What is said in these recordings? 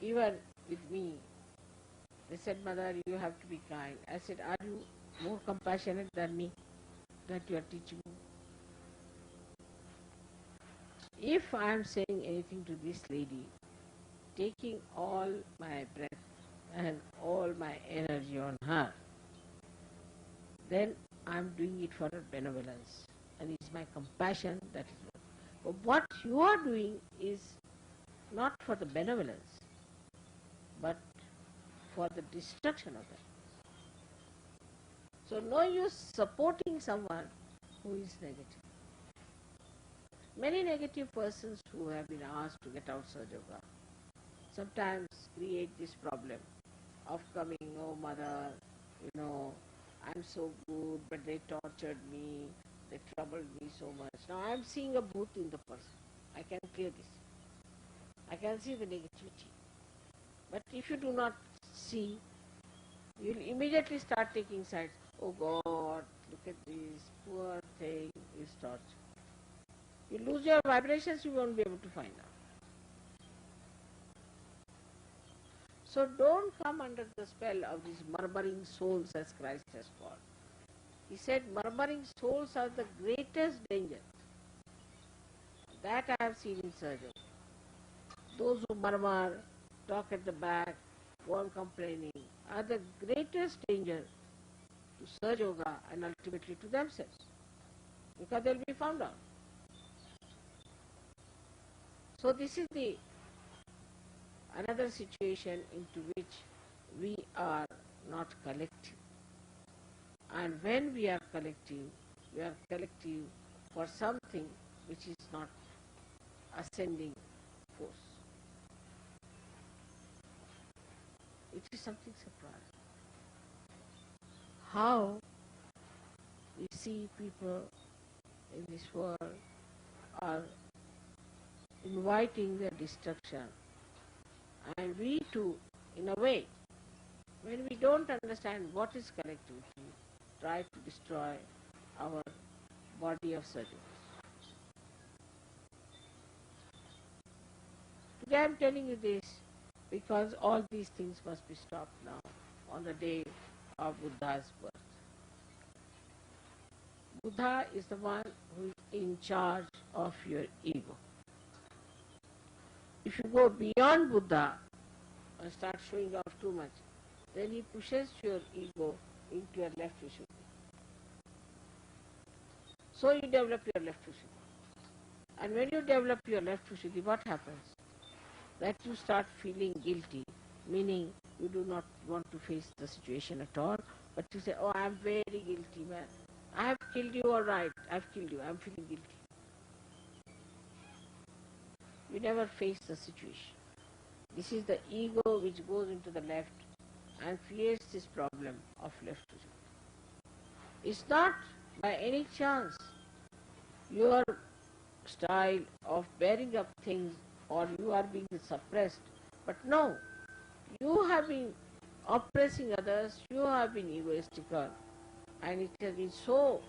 even with me, they said, Mother, you have to be kind. I said, are you more compassionate than me that you are teaching me? If I am saying anything to this lady, taking all my breath and all my energy on her, then I am doing it for her benevolence. And it's my compassion that is what. But what you are doing is not for the benevolence, but for the destruction of that. So no use supporting someone who is negative. Many negative persons who have been asked to get out Sahaja sometimes create this problem of coming, oh mother, I'm so good, but they tortured me, they troubled me so much. Now I am seeing a bhoot in the person. I can clear this. I can see the negativity. But if you do not see, you will immediately start taking sides. Oh God, look at this, poor thing is tortured. You lose your vibrations, you won't be able to find out. So don't come under the spell of these murmuring souls, as Christ has called. He said murmuring souls are the greatest danger. That I have seen in surgery. Those who murmur, talk at the back, go on complaining, are the greatest danger to Sahaja Yoga and ultimately to themselves, because they will be found out. So this is another situation into which we are not collective. And when we are collective for something which is not ascending force. It is something surprising. How we see people in this world are inviting their destruction, and we too, in a way, when we don't understand what is collectivity, try to destroy our body of service. Today I am telling you this because all these things must be stopped now on the day of Buddha's birth. Buddha is the one who is in charge of your ego. If you go beyond Buddha and start showing off too much, then he pushes your ego into your left Vishuddhi. So you develop your left Vishuddhi. And when you develop your left Vishuddhi, what happens? That you start feeling guilty, meaning you do not want to face the situation at all, but you say, oh, I am very guilty, man. I have killed you, all right, I have killed you, I am feeling guilty. You never face the situation. This is the ego which goes into the left and creates this problem of left Vishuddhi. It's not by any chance your style of bearing up things or you are being suppressed, but no, you have been oppressing others, you have been egoistical, and it has been so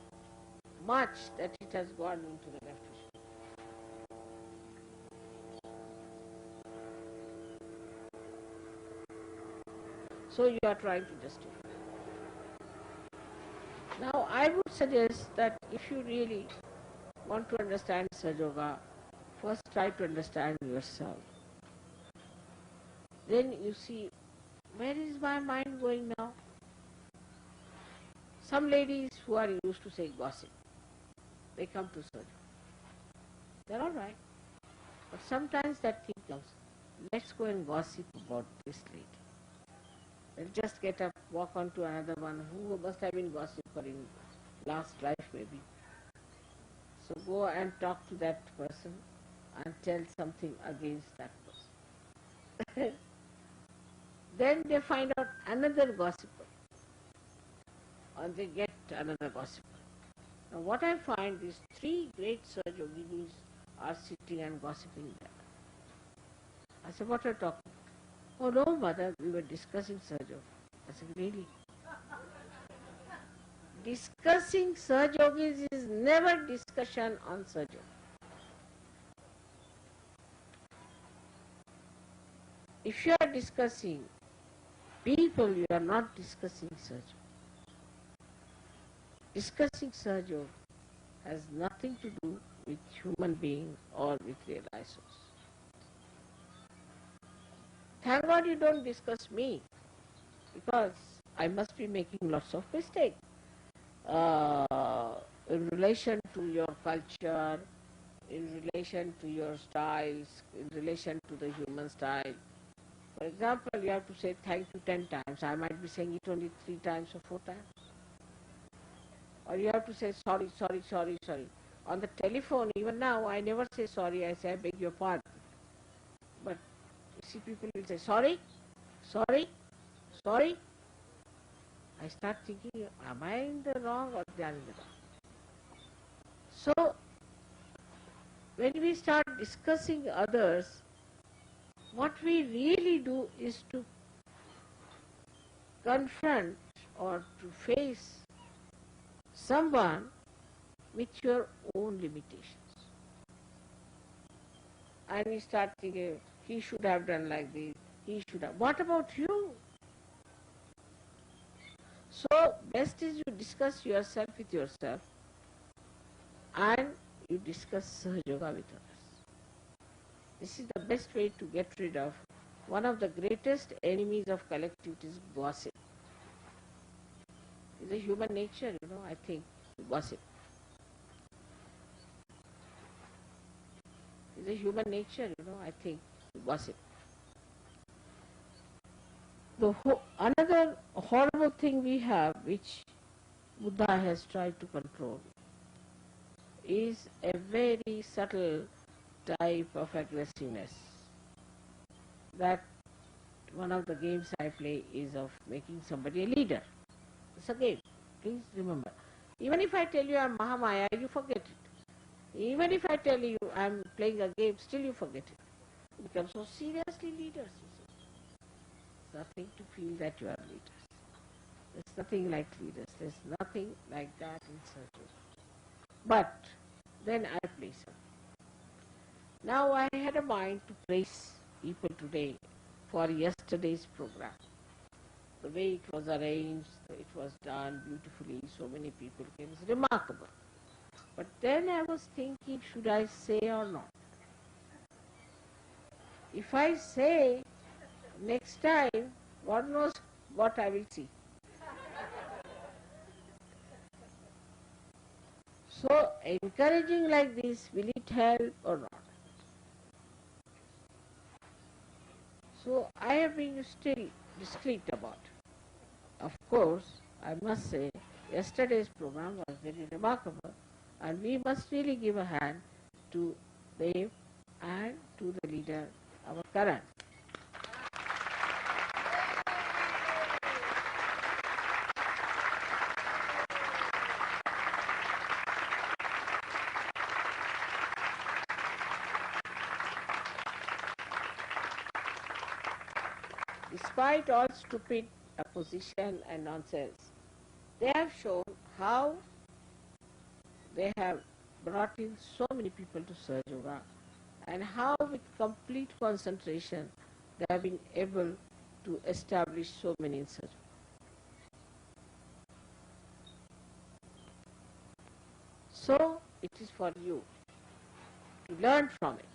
much that it has gone into the left Vishuddhi. So you are trying to justify. Now I would suggest that if you really want to understand Sahaja Yoga, first try to understand yourself. Then you see, where is my mind going now? Some ladies who are used to say gossip, they come to Sahaja. They're all right. But sometimes that thing comes, let's go and gossip about this lady. Let's just get up, walk on to another one who must have been gossiping in last life maybe. So go and talk to that person and tell something against that person. Then they find out another gossiper, and they get another gossiper. Now what I find, these three great Sahaja Yoginis are sitting and gossiping there. I said, what are you talking about? Oh no, mother, we were discussing Sahaja Yoga. I said, really? Discussing Sahaja Yogis is never discussion on Sahaja Yoga. If you are discussing people, you are not discussing Sahaja. Discussing Sahaja has nothing to do with human beings or with realizers. Thank God you don't discuss me, because I must be making lots of mistakes in relation to your culture, in relation to your styles, in relation to the human style. For example, you have to say thank you 10 times. I might be saying it only 3 times or 4 times. Or you have to say sorry, sorry, sorry, sorry. On the telephone, even now, I never say sorry. I say I beg your pardon. But you see, people will say sorry, sorry, sorry. I start thinking, am I in the wrong or they are in the wrong? So, when we start discussing others, what we really do is to confront or to face someone with your own limitations. And we start thinking, he should have done like this, he should have. What about you? So, best is you discuss yourself with yourself and you discuss Sahaja with others. This is the best way to get rid of one of the greatest enemies of collectivity is gossip. It's a human nature, I think, gossip. It's a human nature, I think, gossip. Another horrible thing we have, which Buddha has tried to control, is a very subtle type of aggressiveness. That one of the games I play is of making somebody a leader. It's a game. Please remember. Even if I tell you I'm Mahamaya, you forget it. Even if I tell you I'm playing a game, still you forget it. You become so seriously leaders, you see. There's nothing to feel that you are leaders. There's nothing like leaders. There's nothing like that in surgery. But then I play some. Now I had a mind to praise people today for yesterday's program. The way it was arranged, it was done beautifully, so many people came. It's remarkable. But then I was thinking, should I say or not? If I say next time, God knows what I will see. So encouraging like this, will it help or not? So I have been still discreet about it. Of course, I must say, yesterday's program was very remarkable, and we must really give a hand to them and to the leader, our Karan. Despite all stupid opposition and nonsense, they have shown how they have brought in so many people to Sahaja Yoga, and how with complete concentration they have been able to establish so many in Sahaja Yoga. So it is for you to learn from it,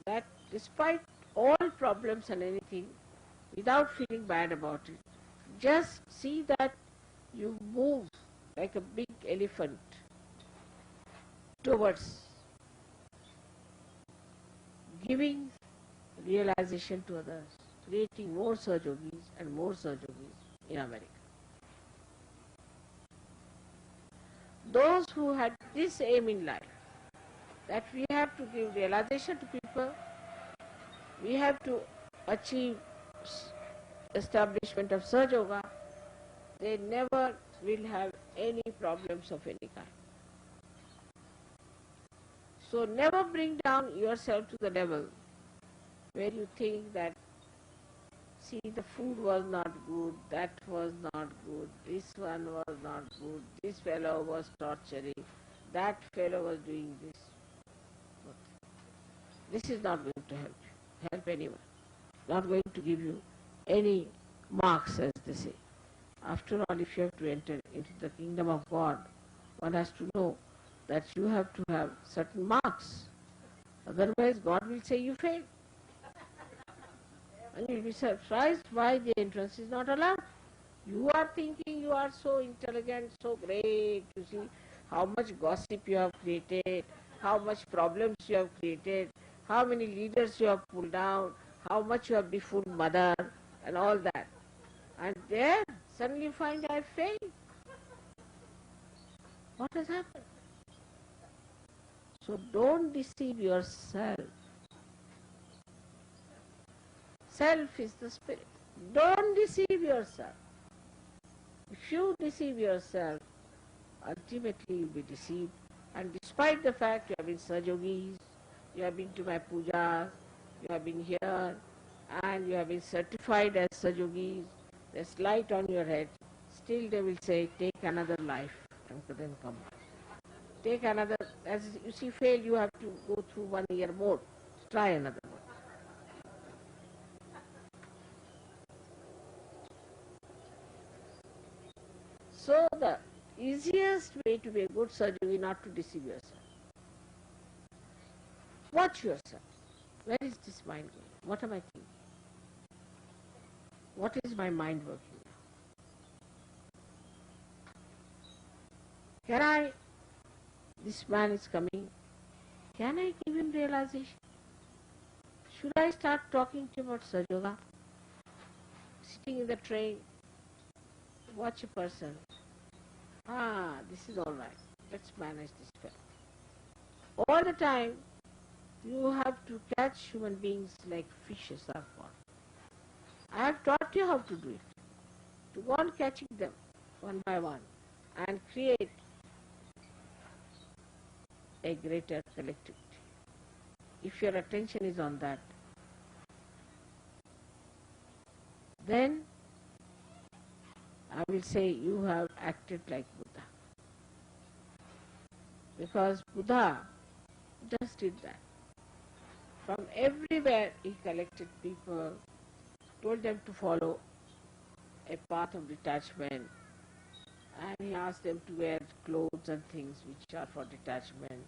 that despite all problems and anything, without feeling bad about it, just see that you move like a big elephant towards giving realization to others, creating more Sahajogis and more Sahajogis in America. Those who had this aim in life, that we have to give realization to people, we have to achieve establishment of Sahaja Yoga, they never will have any problems of any kind. So never bring down yourself to the level where you think that, see, the food was not good, that was not good, this one was not good, this fellow was torturing, that fellow was doing this. This is not going to help anyone. not going to give you any marks, as they say. After all, if you have to enter into the kingdom of God, one has to know that you have to have certain marks. Otherwise, God will say you failed. And you will be surprised why the entrance is not allowed. You are thinking you are so intelligent, so great. You see how much gossip you have created, how much problems you have created, how many leaders you have pulled down, how much you have befooled mother and all that. And there, suddenly you find I failed. What has happened? So don't deceive yourself. Self is the spirit. Don't deceive yourself. If you deceive yourself, ultimately you'll be deceived. And despite the fact you have been Sahajogis, you have been to my pujas, you have been here, and you have been certified as Sahajogis, there's light on your head, still they will say, take another life and then come back. Take another, as you see, fail, you have to go through 1 year more, try another one. So the easiest way to be a good Sahajogi is not to deceive yourself. Watch yourself. Where is this mind going? What am I thinking? What is my mind working now? Can I, this man is coming, can I give him realization? Should I start talking to him about Sahaja? Sitting in the train, watch a person. This is all right. Let's manage this fellow. All the time, you have to catch human beings like fishes are caught. I have taught you how to do it. To go on catching them one by one and create a greater collectivity. If your attention is on that, then I will say you have acted like Buddha. Because Buddha just did that. From everywhere he collected people, told them to follow a path of detachment, and he asked them to wear clothes and things which are for detachment,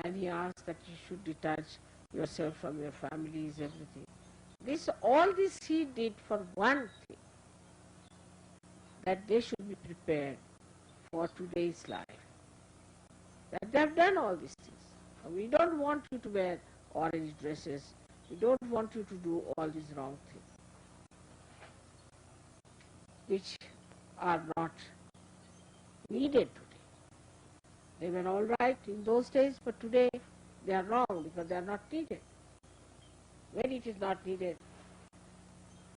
and he asked that you should detach yourself from your families, everything. All this he did for one thing, that they should be prepared for today's life. That they have done all these things. We don't want you to wear orange dresses. We don't want you to do all these wrong things, which are not needed today. They were all right in those days, but today they are wrong because they are not needed. When it is not needed,